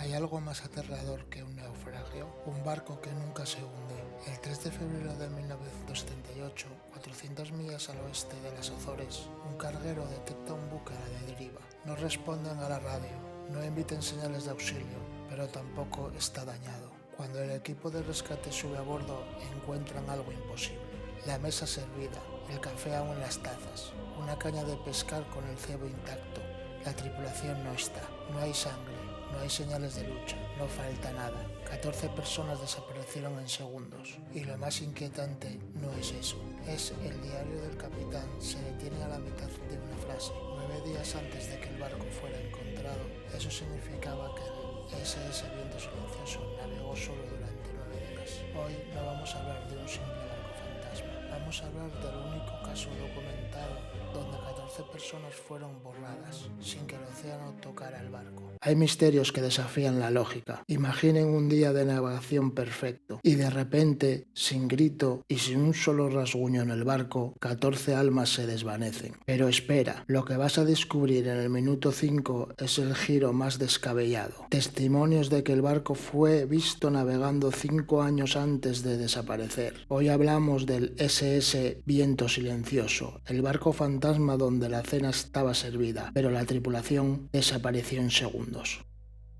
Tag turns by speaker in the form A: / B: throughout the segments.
A: ¿Hay algo más aterrador que un naufragio? Un barco que nunca se hunde. El 3 de febrero de 1978, 400 millas al oeste de las Azores, un carguero detecta un buque a la deriva. No responden a la radio, no emiten señales de auxilio, pero tampoco está dañado. Cuando el equipo de rescate sube a bordo, encuentran algo imposible. La mesa servida, el café aún en las tazas, una caña de pescar con el cebo intacto. La tripulación no está, no hay sangre, no hay señales de lucha, no falta nada. 14 personas desaparecieron en segundos. Y lo más inquietante no es eso, es el diario del capitán. Se detiene a la mitad de una frase. 9 días antes de que el barco fuera encontrado, eso significaba que el SS Viento Silencioso navegó solo durante 9 días. Hoy no vamos a hablar de un simple barco fantasma, vamos a hablar del único caso documentado donde 14 personas fueron borradas sin que el océano tocara el barco. Hay misterios que desafían la lógica. Imaginen un día de navegación perfecto y de repente, sin grito y sin un solo rasguño en el barco, 14 almas se desvanecen. Pero espera, lo que vas a descubrir en el minuto 5 es el giro más descabellado. Testimonios de que el barco fue visto navegando 5 años antes de desaparecer. Hoy hablamos del SS Viento Silencioso, el barco fantasma donde la cena estaba servida, pero la tripulación desapareció en segundos.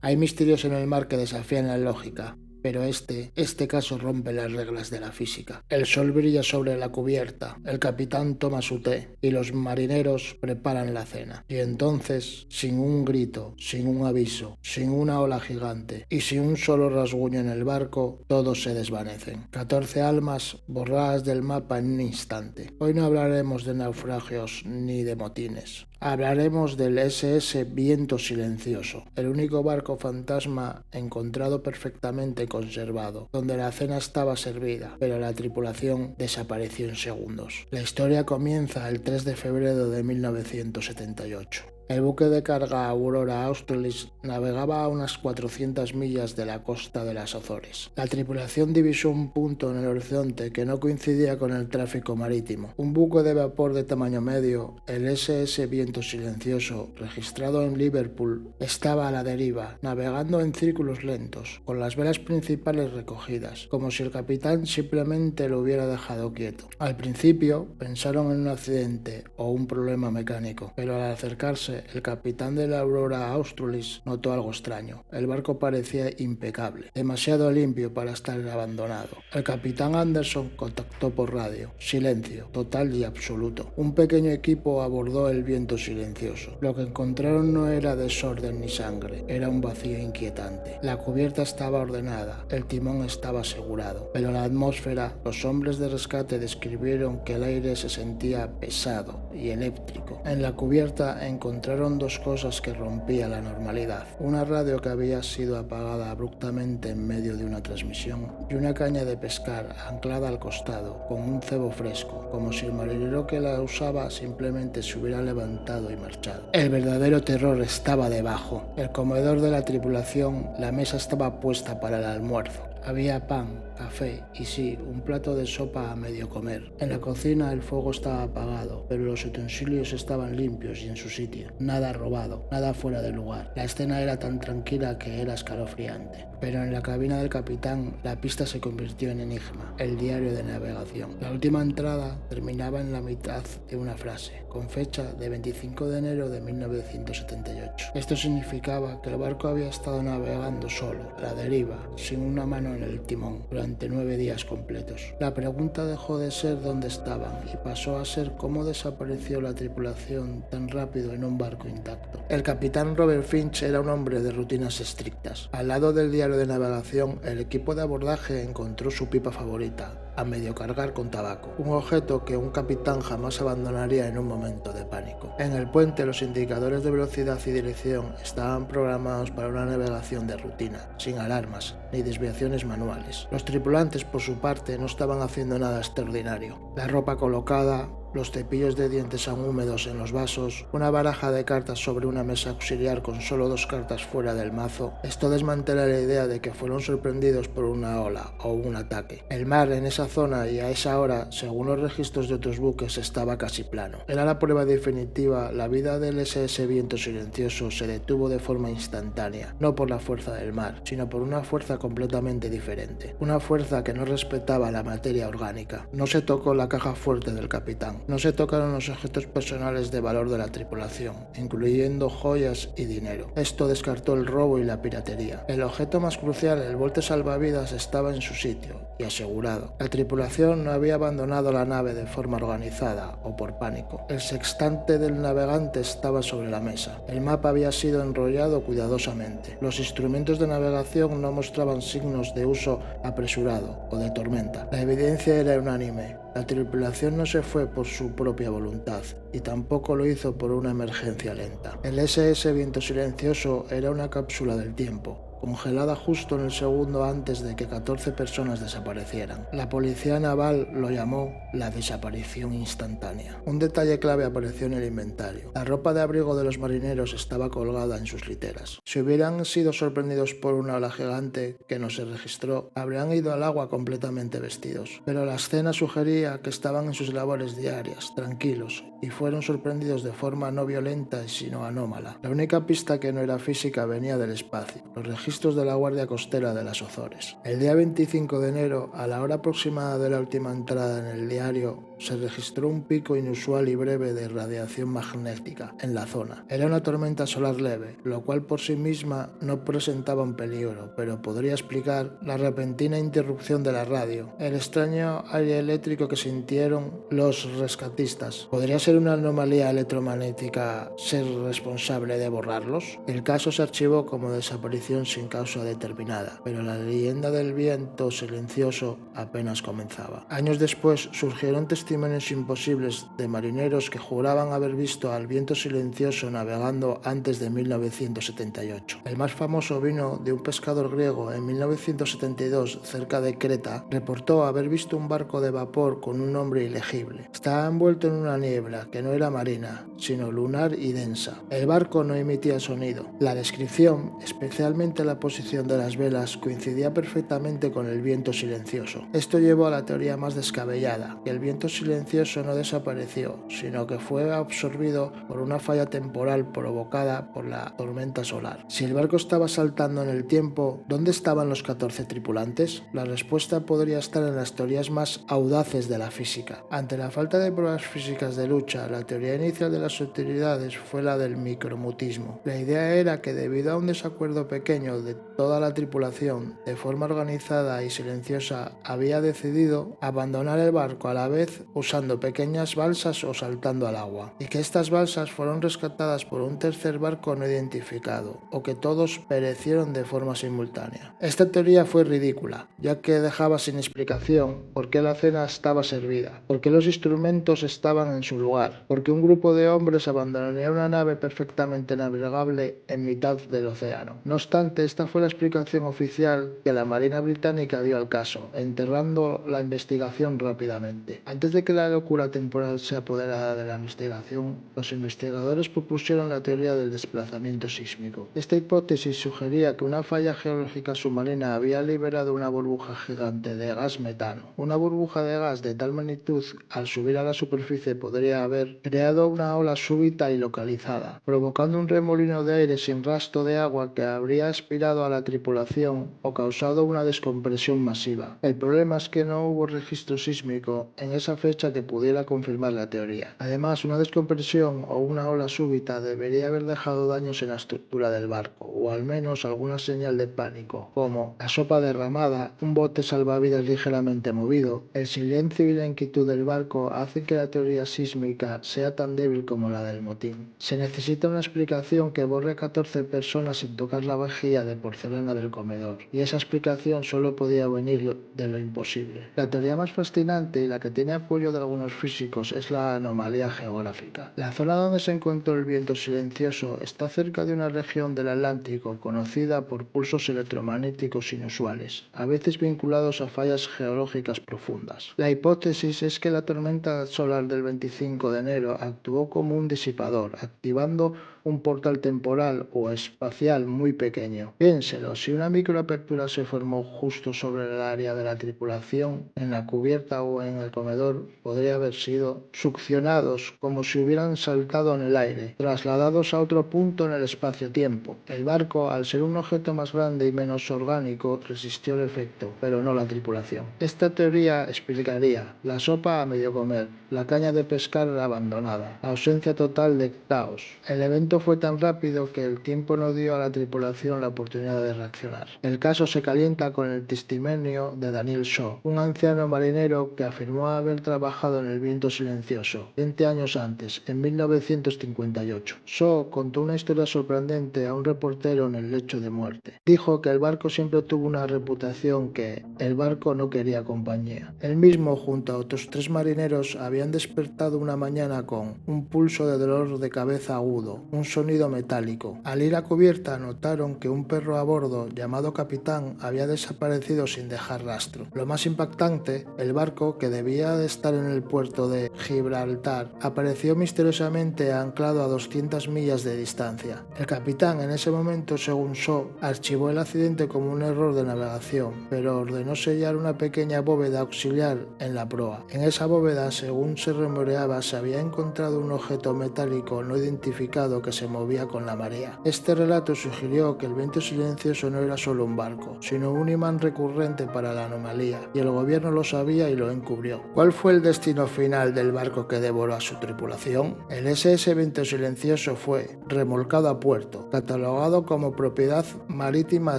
A: Hay misterios en el mar que desafían la lógica, pero este caso rompe las reglas de la física. El sol brilla sobre la cubierta, el capitán toma su té y los marineros preparan la cena. Y entonces, sin un grito, sin un aviso, sin una ola gigante y sin un solo rasguño en el barco, todos se desvanecen. 14 almas borradas del mapa en un instante. Hoy no hablaremos de naufragios ni de motines. Hablaremos del SS Viento Silencioso, el único barco fantasma encontrado perfectamente conservado, donde la cena estaba servida, pero la tripulación desapareció en segundos. La historia comienza el 3 de febrero de 1978. El buque de carga Aurora Australis navegaba a unas 400 millas de la costa de las Azores. La tripulación divisó un punto en el horizonte que no coincidía con el tráfico marítimo. Un buque de vapor de tamaño medio, el SS Viento Silencioso, registrado en Liverpool, estaba a la deriva, navegando en círculos lentos, con las velas principales recogidas, como si el capitán simplemente lo hubiera dejado quieto. Al principio pensaron en un accidente o un problema mecánico, pero al acercarse el capitán de la Aurora Australis notó algo extraño. El barco parecía impecable, demasiado limpio para estar abandonado. El capitán Anderson contactó por radio. Silencio, total y absoluto. Un pequeño equipo abordó el Viento Silencioso. Lo que encontraron no era desorden ni sangre, era un vacío inquietante. La cubierta estaba ordenada, el timón estaba asegurado, pero en la atmósfera, los hombres de rescate describieron que el aire se sentía pesado y eléctrico. En la cubierta encontraron dos cosas que rompían la normalidad: una radio que había sido apagada abruptamente en medio de una transmisión y una caña de pescar anclada al costado con un cebo fresco, como si el marinero que la usaba simplemente se hubiera levantado y marchado. El verdadero terror estaba debajo. El comedor de la tripulación, la mesa estaba puesta para el almuerzo. Había pan, café y sí, un plato de sopa a medio comer. En la cocina el fuego estaba apagado, pero los utensilios estaban limpios y en su sitio. Nada robado, nada fuera de lugar. La escena era tan tranquila que era escalofriante. Pero en la cabina del capitán la pista se convirtió en enigma, el diario de navegación. La última entrada terminaba en la mitad de una frase, con fecha de 25 de enero de 1978. Esto significaba que el barco había estado navegando solo, a la deriva, sin una mano en el timón, durante 9 días completos. La pregunta dejó de ser dónde estaban y pasó a ser cómo desapareció la tripulación tan rápido en un barco intacto. El capitán Robert Finch era un hombre de rutinas estrictas. Al lado del diario de navegación, el equipo de abordaje encontró su pipa favorita, a medio cargar con tabaco, un objeto que un capitán jamás abandonaría en un momento de pánico. En el puente, los indicadores de velocidad y dirección estaban programados para una navegación de rutina, sin alarmas ni desviaciones manuales. Los tripulantes, por su parte, no estaban haciendo nada extraordinario. La ropa colocada, los cepillos de dientes aún húmedos en los vasos, una baraja de cartas sobre una mesa auxiliar con solo 2 cartas fuera del mazo, esto desmantela la idea de que fueron sorprendidos por una ola o un ataque. El mar en esa zona y a esa hora, según los registros de otros buques, estaba casi plano. Era la prueba definitiva, la vida del SS Viento Silencioso se detuvo de forma instantánea, no por la fuerza del mar, sino por una fuerza completamente diferente, una fuerza que no respetaba la materia orgánica. No se tocó la caja fuerte del capitán, no se tocaron los objetos personales de valor de la tripulación, incluyendo joyas y dinero. Esto descartó el robo y la piratería. El objeto más crucial, el bote salvavidas, estaba en su sitio y asegurado. La tripulación no había abandonado la nave de forma organizada o por pánico. El sextante del navegante estaba sobre la mesa. El mapa había sido enrollado cuidadosamente. Los instrumentos de navegación no mostraban signos de uso apresurado o de tormenta. La evidencia era unánime. La tripulación no se fue por su propia voluntad y tampoco lo hizo por una emergencia lenta. El SS Viento Silencioso era una cápsula del tiempo, congelada justo en el segundo antes de que 14 personas desaparecieran. La policía naval lo llamó la desaparición instantánea. Un detalle clave apareció en el inventario. La ropa de abrigo de los marineros estaba colgada en sus literas. Si hubieran sido sorprendidos por una ola gigante que no se registró, habrían ido al agua completamente vestidos. Pero la escena sugería que estaban en sus labores diarias, tranquilos, y fueron sorprendidos de forma no violenta sino anómala. La única pista que no era física venía del espacio, los registros de la Guardia Costera de las Azores. El día 25 de enero, a la hora aproximada de la última entrada en el diario, se registró un pico inusual y breve de radiación magnética en la zona. Era una tormenta solar leve, lo cual por sí misma no presentaba un peligro, pero podría explicar la repentina interrupción de la radio, el extraño aire eléctrico que sintieron los rescatistas. ¿Podría ser una anomalía electromagnética ser responsable de borrarlos? El caso se archivó como desaparición sin causa determinada, pero la leyenda del viento silencioso apenas comenzaba. Años después surgieron testimonios imposibles de marineros que juraban haber visto al viento silencioso navegando antes de 1978. El más famoso vino de un pescador griego en 1972 cerca de Creta. Reportó haber visto un barco de vapor con un nombre ilegible. Estaba envuelto en una niebla que no era marina, sino lunar y densa. El barco no emitía sonido. La descripción, especialmente la posición de las velas, coincidía perfectamente con el viento silencioso. Esto llevó a la teoría más descabellada, que el viento silencioso no desapareció, sino que fue absorbido por una falla temporal provocada por la tormenta solar. Si el barco estaba saltando en el tiempo, ¿dónde estaban los 14 tripulantes? La respuesta podría estar en las teorías más audaces de la física. Ante la falta de pruebas físicas de lucha, la teoría inicial de las utilidades fue la del micromutismo. La idea era que debido a un desacuerdo pequeño de toda la tripulación, de forma organizada y silenciosa, había decidido abandonar el barco a la vez usando pequeñas balsas o saltando al agua, y que estas balsas fueron rescatadas por un tercer barco no identificado, o que todos perecieron de forma simultánea. Esta teoría fue ridícula, ya que dejaba sin explicación por qué la cena estaba servida, por qué los instrumentos estaban en su lugar, por qué un grupo de hombres abandonaría una nave perfectamente navegable en mitad del océano. No obstante, esta fue la explicación oficial que la Marina Británica dio al caso, enterrando la investigación rápidamente. Antes de que la locura temporal se apoderara de la investigación, los investigadores propusieron la teoría del desplazamiento sísmico. Esta hipótesis sugería que una falla geológica submarina había liberado una burbuja gigante de gas metano. Una burbuja de gas de tal magnitud, al subir a la superficie, podría haber creado una ola súbita y localizada, provocando un remolino de aire sin rastro de agua que habría aspirado a la tripulación o causado una descompresión masiva. El problema es que no hubo registro sísmico en esa fecha que pudiera confirmar la teoría. Además, una descompresión o una ola súbita debería haber dejado daños en la estructura del barco, o al menos alguna señal de pánico, como la sopa derramada, un bote salvavidas ligeramente movido. El silencio y la inquietud del barco hacen que la teoría sísmica sea tan débil como la del motín. Se necesita una explicación que borre a 14 personas sin tocar la vajilla de porcelana del comedor, y esa explicación solo podía venir de lo imposible. La teoría más fascinante y la que tiene cuello de algunos físicos es la anomalía geográfica. La zona donde se encontró el viento silencioso está cerca de una región del Atlántico conocida por pulsos electromagnéticos inusuales, a veces vinculados a fallas geológicas profundas. La hipótesis es que la tormenta solar del 25 de enero actuó como un disipador, activando un portal temporal o espacial muy pequeño. Piénselo, si una microapertura se formó justo sobre el área de la tripulación, en la cubierta o en el comedor, podría haber sido succionados como si hubieran saltado en el aire, trasladados a otro punto en el espacio-tiempo. El barco, al ser un objeto más grande y menos orgánico, resistió el efecto, pero no la tripulación. Esta teoría explicaría la sopa a medio comer, la caña de pescar abandonada, la ausencia total de caos. El evento fue tan rápido que el tiempo no dio a la tripulación la oportunidad de reaccionar. El caso se calienta con el testimonio de Daniel Shaw, un anciano marinero que afirmó haber trabajado en el viento silencioso 20 años antes, en 1958. Shaw contó una historia sorprendente a un reportero en el lecho de muerte. Dijo que el barco siempre tuvo una reputación que el barco no quería compañía. Él mismo, junto a otros 3 marineros, habían despertado una mañana con un pulso de dolor de cabeza agudo, un sonido metálico. Al ir a cubierta notaron que un perro a bordo, llamado Capitán, había desaparecido sin dejar rastro. Lo más impactante, el barco, que debía de estar en el puerto de Gibraltar, apareció misteriosamente anclado a 200 millas de distancia. El capitán, en ese momento, según Shaw, archivó el accidente como un error de navegación, pero ordenó sellar una pequeña bóveda auxiliar en la proa. En esa bóveda, según se rumoreaba, se había encontrado un objeto metálico no identificado que se movía con la marea. Este relato sugirió que el viento silencioso no era solo un barco, sino un imán recurrente para la anomalía, y el gobierno lo sabía y lo encubrió. ¿Cuál fue el destino final del barco que devoró a su tripulación? El SS Viento Silencioso fue remolcado a puerto, catalogado como propiedad marítima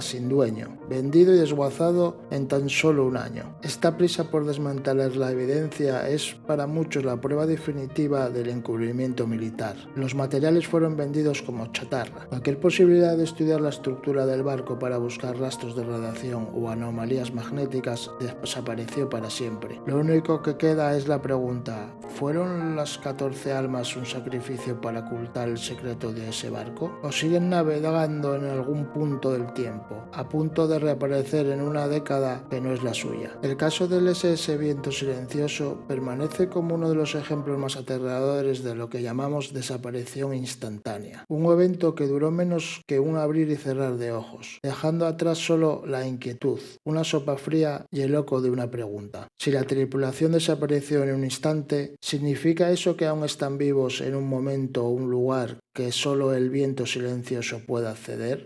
A: sin dueño, vendido y desguazado en tan solo un año. Esta prisa por desmantelar la evidencia es para muchos la prueba definitiva del encubrimiento militar. Los materiales fueron vendidos como chatarra. Cualquier posibilidad de estudiar la estructura del barco para buscar rastros de radiación o anomalías magnéticas desapareció para siempre. Lo único que queda es la pregunta: ¿fueron las 14 almas un sacrificio para ocultar el secreto de ese barco? ¿O siguen navegando en algún punto del tiempo, a punto de reaparecer en una década que no es la suya? El caso del SS Viento Silencioso permanece como uno de los ejemplos más aterradores de lo que llamamos desaparición instantánea. Un evento que duró menos que un abrir y cerrar de ojos, dejando atrás solo la inquietud, una sopa fría y el eco de una pregunta. Si la tripulación desapareció en un instante, ¿significa eso que aún están vivos en un momento o un lugar que solo el viento silencioso puede acceder?